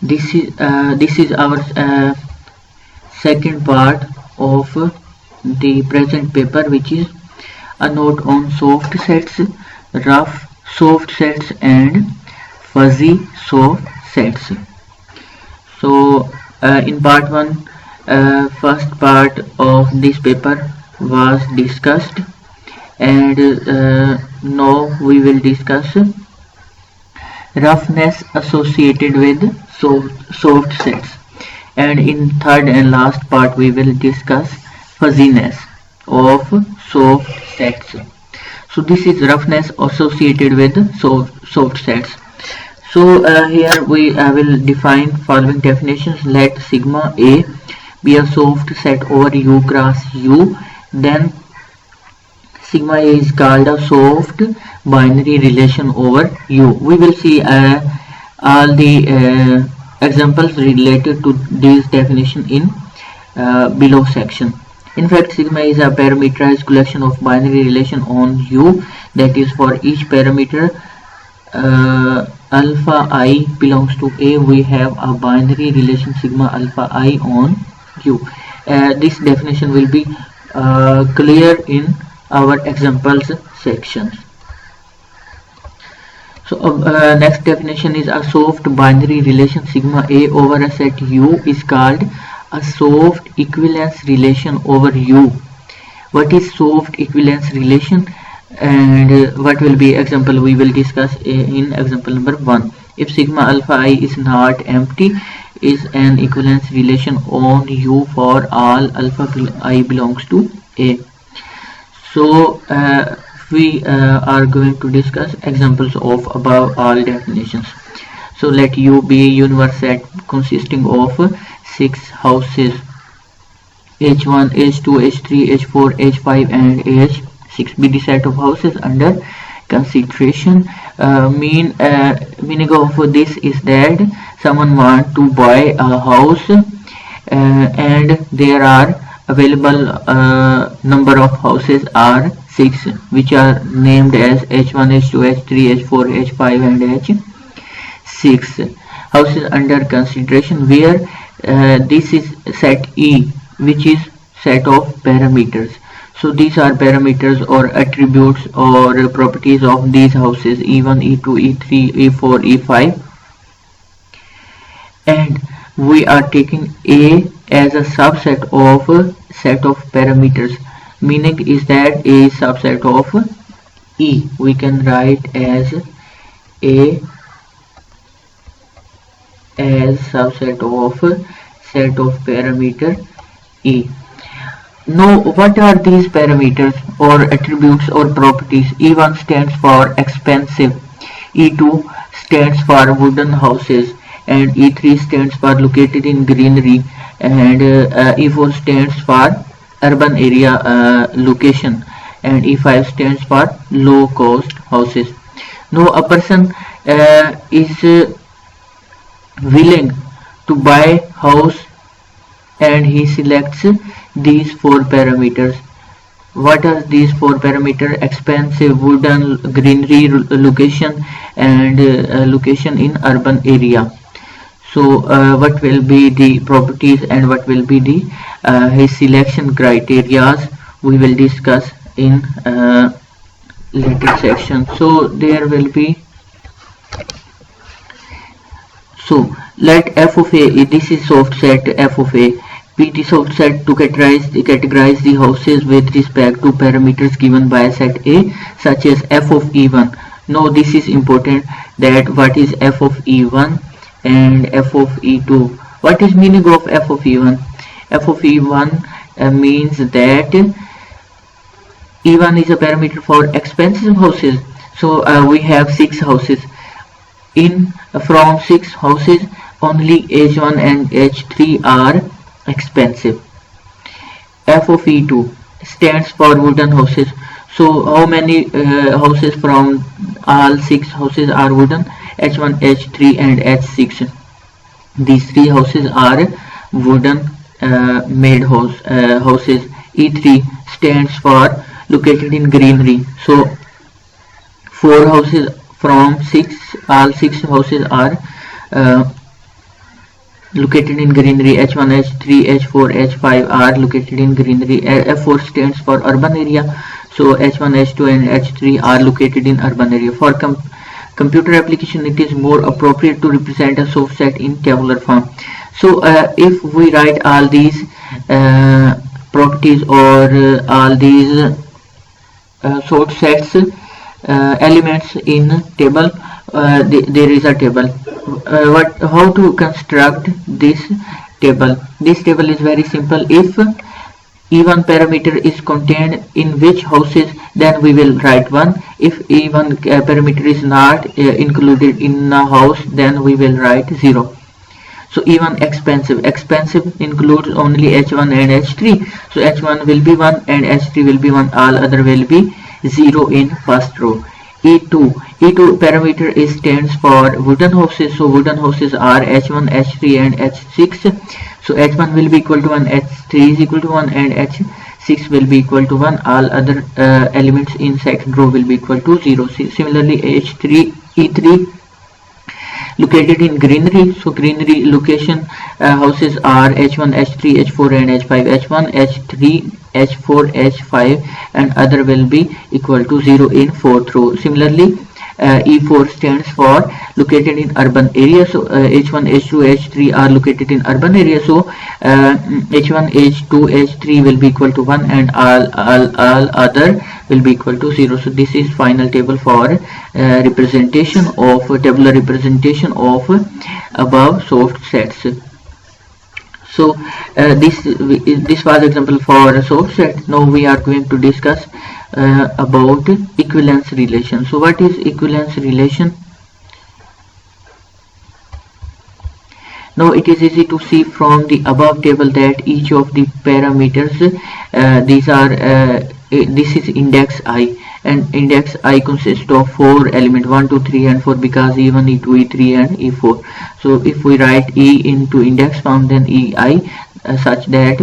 This is our second part of the present paper, which is a note on soft sets, rough soft sets and fuzzy soft sets. So in part 1, first part of this paper was discussed, and now we will discuss roughness associated with soft sets, and in third and last part we will discuss fuzziness of soft sets. So this is roughness associated with soft sets. So here we will define following definitions. Let sigma A be a soft set over U cross U, then sigma A is called a soft binary relation over U. We will see all the examples related to this definition in below section. In fact, sigma is a parameterized collection of binary relation on U, that is, for each parameter alpha I belongs to A, we have a binary relation sigma alpha I on U. This definition will be clear in our examples sections. So next definition is a soft binary relation sigma A over a set U is called a soft equivalence relation over U. What is soft equivalence relation, and what will be example we will discuss in example number 1. If sigma alpha I is not empty, is an equivalence relation on U for all alpha I belongs to A. So we are going to discuss examples of above all definitions. So let U be a universe set consisting of 6 houses, H1, H2, H3, H4, H5 and H6 be the set of houses under consideration. Meaning of this is that someone want to buy a house and there are available number of houses are 6, which are named as H1, H2, H3, H4, H5 and H6 houses under consideration, where this is set E, which is set of parameters. So these are parameters or attributes or properties of these houses E1, E2, E3, E4, E5, and we are taking A as a subset of a set of parameters. Meaning is that A is subset of E. We can write as A as subset of set of parameter E. Now, what are these parameters or attributes or properties? E1 stands for expensive, E2 stands for wooden houses, and E3 stands for located in greenery, and E4 stands for urban area location, and E5 stands for low cost houses. Now a person is willing to buy house and he selects these 4 parameters. What are these 4 parameters? Expensive, wooden, greenery, location, and location in urban area. So what will be the properties and what will be the his selection criteria, we will discuss in later section. So there will be, so let f of A, this is soft set f of A, be the soft set to categorize the houses with respect to parameters given by set A, such as f of E1. Now this is important, that what is f of E1 and f of E2. What is meaning of f of E1? F of E1 means that E1 is a parameter for expensive houses. So we have 6 houses. From 6 houses, only H1 and H3 are expensive. F of E2 stands for wooden houses. So how many houses from all 6 houses are wooden? H1, H3 and H6. These 3 houses are wooden made houses. E3 stands for located in greenery. So 4 houses from 6, all 6 houses are located in greenery. H1, H3, H4, H5 are located in greenery. F4 stands for urban area, so H1, H2 and H3 are located in urban area. For computer application, it is more appropriate to represent a soft set in tabular form. So if we write all these properties or all these sort sets elements in table, there is a table. How to construct this table? This table is very simple. If E1 parameter is contained in which houses, then we will write 1. If E1 parameter is not included in a house, then we will write 0. So E1 expensive includes only H1 and H3. So H1 will be 1 and H3 will be 1. All other will be 0 in first row. E2 parameter stands for wooden houses. So wooden houses are H1, H3 and H6. So H1 will be equal to 1, H3 is equal to 1 and H6 will be equal to 1. All other elements in second row will be equal to 0. Similarly E3 located in greenery. So greenery location houses are H1, H3, H4 and H5. H1, H3, H4, H5 and other will be equal to 0 in fourth row. Similarly E4 stands for located in urban area. So H1, H2, H3 are located in urban area. So H1, H2, H3 will be equal to 1 and all other will be equal to 0. So this is final table for representation of tabular representation of above soft sets. So this was example for a soft set. Now we are going to discuss about equivalence relation. So what is equivalence relation? Now it is easy to see from the above table that each of the parameters this is index I, and index I consists of 4 elements 1, 2, 3 and 4 because E1, E2, E3 and E4. So if we write E into index form, then EI such that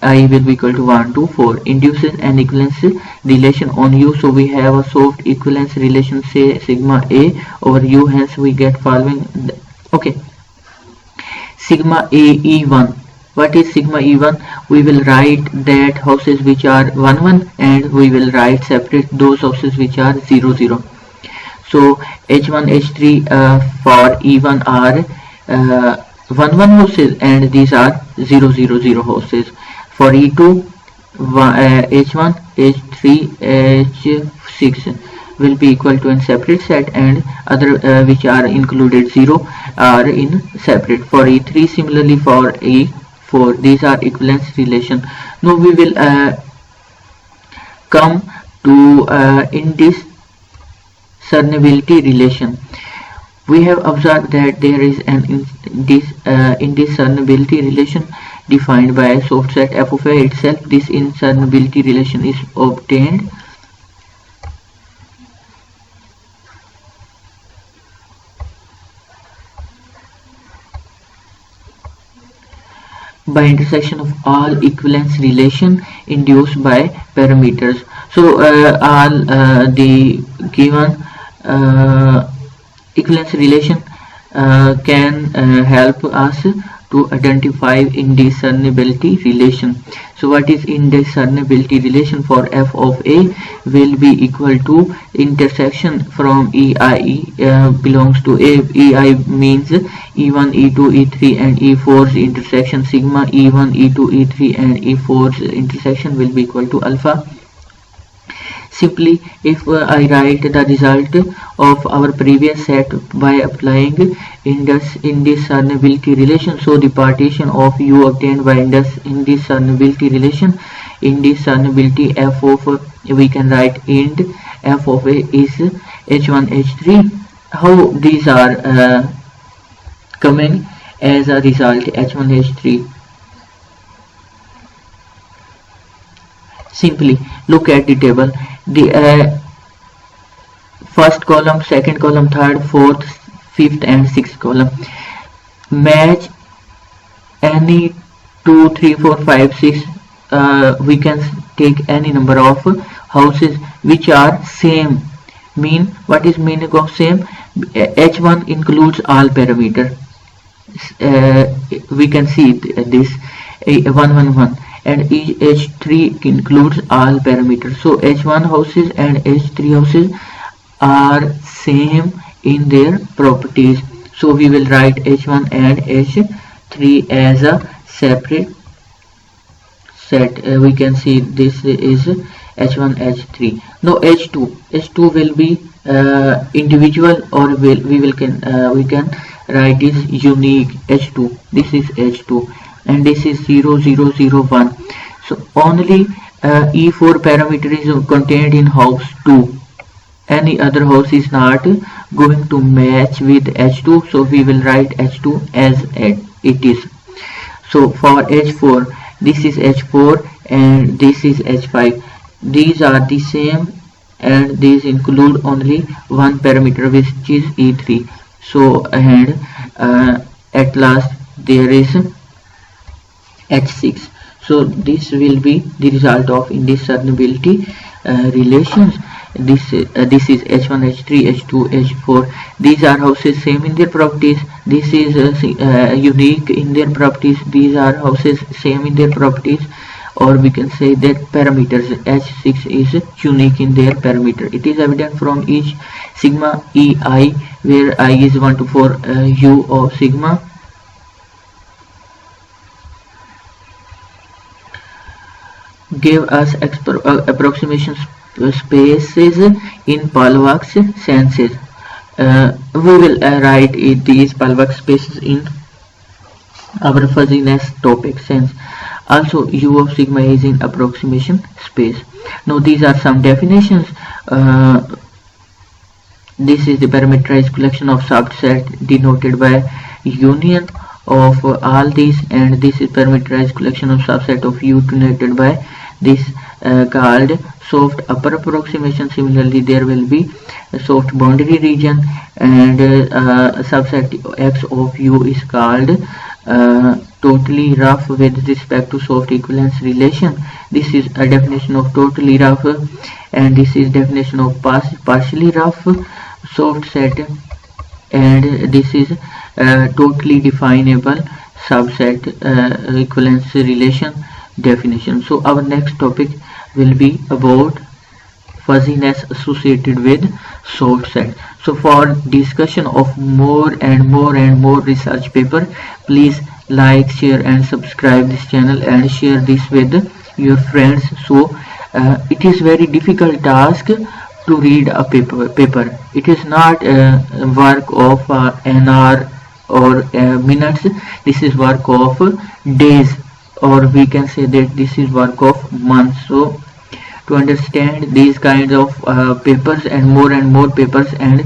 I will be equal to 1 to 4 induces an equivalence relation on U. So we have a soft equivalence relation, say sigma A over U, hence we get following. Okay, sigma A E1. What is sigma E1? We will write that houses which are 1, 1 and we will write separate those houses which are 0, 0. So H1, H3 for E1 are 1, 1 houses and these are 0, 0, 0 houses. For E2, H1, H3, H6 will be equal to in separate set and other which are included 0 are in separate. For E3, similarly for E4, these are equivalence relation. Now we will come to indiscernibility relation. We have observed that there is an indiscernibility relation defined by a soft set f of a itself. This indiscernibility relation is obtained by intersection of all equivalence relation induced by parameters. So all the given equivalence relation can help us to identify indiscernibility relation. So what is indiscernibility relation? For f of a will be equal to intersection from EI belongs to a. EI means E1, E2, E3 and E4's intersection. Sigma E1, E2, E3 and E4's intersection will be equal to alpha. Simply, if I write the result of our previous set by applying indiscernibility relation, so the partition of U obtained by indiscernibility relation, indiscernibility f of we can write ind f of a is H1, H3. How these are coming as a result H1, H3? Simply look at the table. The first column, second column, third, fourth, fifth and sixth column match any 2, 3, 4, 5, 6. We can take any number of houses which are same. Mean, what is meaning of same? H1 includes all parameter. we can see this 111, and each H3 includes all parameters. So H1 houses and H3 houses are same in their properties. So we will write H1 and H3 as a separate set. We can see this is H1 H3. Now H2 will be individual, or we can write is unique H2. This is H2 and this is 0001. So only E4 parameter is contained in house 2. Any other house is not going to match with H2, so we will write H2 as it is. So for H4, this is H4 and this is H5. These are the same and these include only one parameter, which is E3. So and at last there is H6. So this will be the result of indiscernibility relations. This is H1, H3, H2, H4. These are houses same in their properties. This is unique in their properties. These are houses same in their properties. Or we can say that parameters H6 is unique in their parameter. It is evident from each sigma EI, where I is 1 to 4 U of sigma. Give us approximation spaces in Palvak's senses. We will write these Palvak spaces in our fuzziness topic sense. Also, U of sigma is in approximation space. Now these are some definitions. This is the parameterized collection of subset denoted by union of all these, and this is parameterized collection of subset of U denoted by this called soft upper approximation. Similarly, there will be a soft boundary region, and subset X of U is called totally rough with respect to soft equivalence relation. This is a definition of totally rough, and this is definition of partially rough soft set, and this is totally definable subset equivalence relation definition. So our next topic will be about fuzziness associated with soft set. So for discussion of more and more research paper, please like, share and subscribe this channel and share this with your friends. So it is very difficult task to read a paper. It is not a work of an hour or minutes. This is work of days, or we can say that this is work of months. So to understand these kinds of papers and more papers, and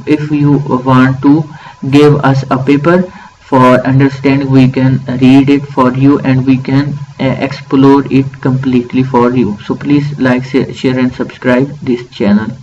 if you want to give us a paper for understanding, we can read it for you and we can explore it completely for you. So please like, share and subscribe this channel.